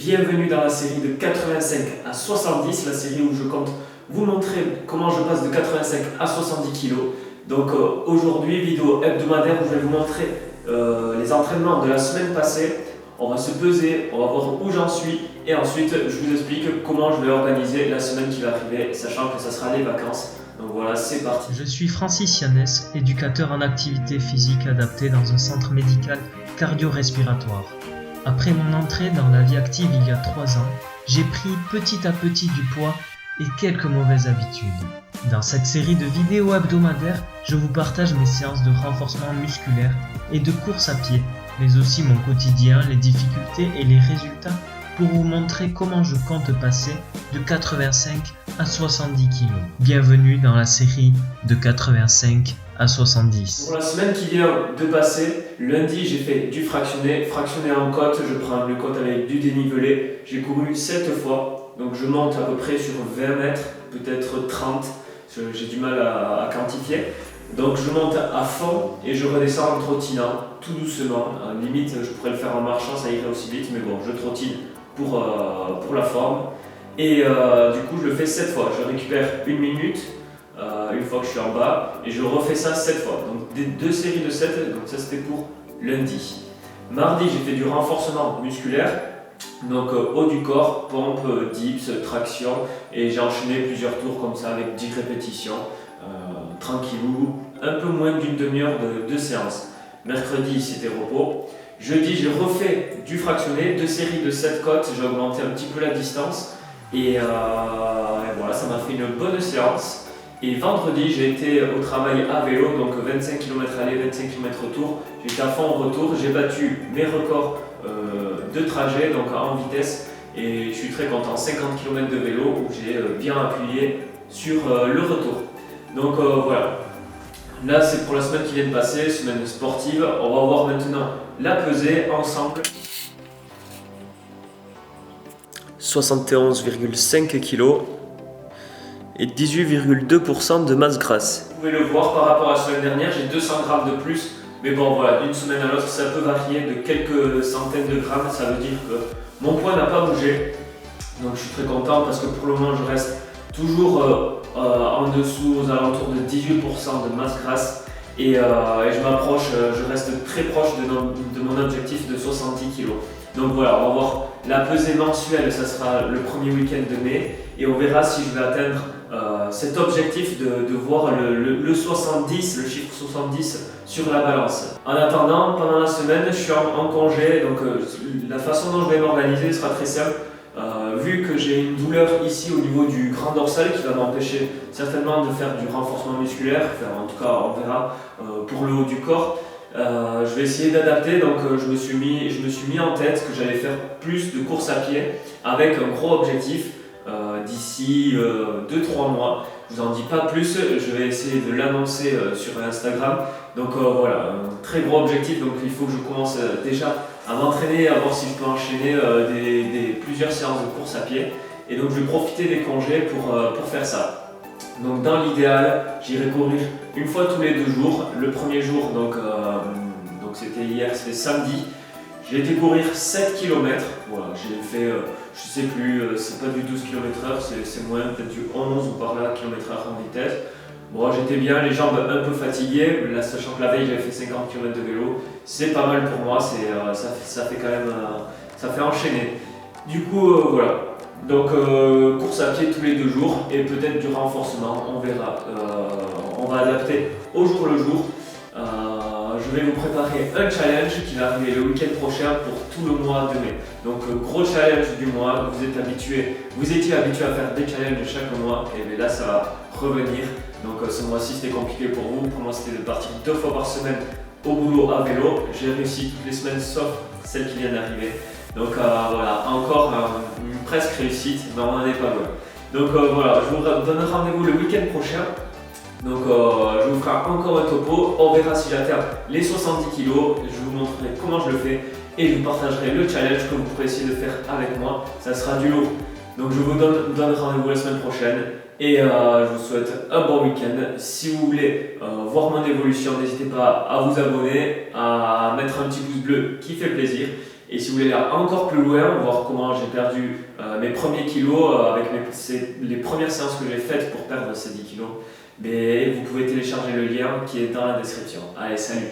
Bienvenue dans la série de 85 à 70, la série où je compte vous montrer comment je passe de 85 à 70 kg. Donc aujourd'hui, vidéo hebdomadaire où je vais vous montrer les entraînements de la semaine passée. On va se peser, on va voir où j'en suis et ensuite je vous explique comment je vais organiser la semaine qui va arriver, sachant que ça sera les vacances. Donc voilà, c'est parti. Je suis Francis Yannès, éducateur en activité physique adaptée dans un centre médical cardio-respiratoire. Après mon entrée dans la vie active il y a 3 ans, j'ai pris petit à petit du poids et quelques mauvaises habitudes. Dans cette série de vidéos hebdomadaires, je vous partage mes séances de renforcement musculaire et de course à pied, mais aussi mon quotidien, les difficultés et les résultats pour vous montrer comment je compte passer de 85 à 70 kg. Bienvenue dans la série de 85 à 70. Pour la semaine qui vient de passer, lundi j'ai fait du fractionné en côte, je prends le côte avec du dénivelé, j'ai couru 7 fois, donc je monte à peu près sur 20 mètres, peut-être 30, j'ai du mal à quantifier. Donc je monte à fond et je redescends en trottinant, tout doucement, limite je pourrais le faire en marchant, ça irait aussi vite, mais bon, je trottine pour la forme. Et du coup je le fais 7 fois, je récupère 1 minute une fois que je suis en bas et je refais ça 7 fois. Donc des 2 séries de 7, donc ça c'était pour lundi. Mardi j'ai fait du renforcement musculaire, donc haut du corps, pompe, dips, traction et j'ai enchaîné plusieurs tours comme ça avec 10 répétitions, tranquillou, un peu moins d'une demi-heure de séance. Mercredi c'était repos. Jeudi j'ai refait du fractionné, 2 séries de 7 côtes, j'ai augmenté un petit peu la distance et voilà, ça m'a fait une bonne séance. Et vendredi j'ai été au travail à vélo, donc 25 km aller, 25 km retour. J'étais à fond au retour, j'ai battu mes records de trajet, donc en vitesse, et je suis très content, 50 km de vélo où j'ai bien appuyé sur le retour. Donc voilà, là c'est pour la semaine qui vient de passer, semaine sportive. On va voir maintenant la pesée ensemble. 71,5 kg et 18,2% de masse grasse. Vous pouvez le voir par rapport à la semaine dernière, j'ai 200 grammes de plus. Mais bon voilà, d'une semaine à l'autre, ça peut varier de quelques centaines de grammes. Ça veut dire que mon poids n'a pas bougé. Donc je suis très content parce que pour le moment, je reste toujours en dessous, aux alentours de 18% de masse grasse. Et je m'approche, je reste très proche de mon objectif de 70 kg. Donc voilà, on va voir la pesée mensuelle, ça sera le premier week-end de mai. Et on verra si je vais atteindre cet objectif de voir le 70, le chiffre 70 sur la balance. En attendant, pendant la semaine, je suis en congé, donc la façon dont je vais m'organiser sera très simple. Vu que j'ai une douleur ici au niveau du grand dorsal qui va m'empêcher certainement de faire du renforcement musculaire, enfin, en tout cas on verra pour le haut du corps, je vais essayer d'adapter. Donc je me suis mis en tête que j'allais faire plus de course à pied avec un gros objectif d'ici 2-3 mois. Je vous en dis pas plus, je vais essayer de l'annoncer sur Instagram. Donc voilà, un très gros objectif, donc il faut que je commence déjà à m'entraîner, à voir si je peux enchaîner plusieurs séances de course à pied. Et donc je vais profiter des congés pour faire ça. Donc dans l'idéal, j'irai courir une fois tous les 2 jours. Le premier jour, donc c'était hier, c'était samedi. J'ai été courir 7 km, voilà, j'ai fait, je sais plus, c'est pas du 12 km/h, c'est moins, peut-être du 11 ou par là km/h en vitesse. Bon, j'étais bien, les jambes un peu fatiguées, là, sachant que la veille j'avais fait 50 km de vélo, c'est pas mal pour moi, ça fait quand même, ça fait enchaîner. Du coup, voilà, donc course à pied tous les 2 jours et peut-être du renforcement, on verra, on va adapter au jour le jour. Je vais vous préparer un challenge qui va arriver le week-end prochain pour tout le mois de mai. Donc gros challenge du mois, vous étiez habitué à faire des challenges chaque mois, et bien là ça va revenir. Donc ce mois-ci c'était compliqué pour vous, pour moi c'était de partir 2 fois par semaine au boulot à vélo. J'ai réussi toutes les semaines sauf celle qui vient d'arriver. Donc voilà, encore une presque réussite, mais on n'en est pas loin. Donc voilà, je vous donne rendez-vous le week-end prochain. Donc je vous ferai encore un topo, on verra si j'atteins les 70 kg, je vous montrerai comment je le fais et je vous partagerai le challenge que vous pourrez essayer de faire avec moi, ça sera du lourd. Donc je vous donne rendez-vous la semaine prochaine et je vous souhaite un bon week-end. Si vous voulez voir mon évolution, n'hésitez pas à vous abonner, à mettre un petit pouce bleu qui fait plaisir Et si vous voulez aller encore plus loin, voir comment j'ai perdu mes premiers kilos avec les premières séances que j'ai faites pour perdre ces 10 kilos, mais vous pouvez télécharger le lien qui est dans la description. Allez, salut!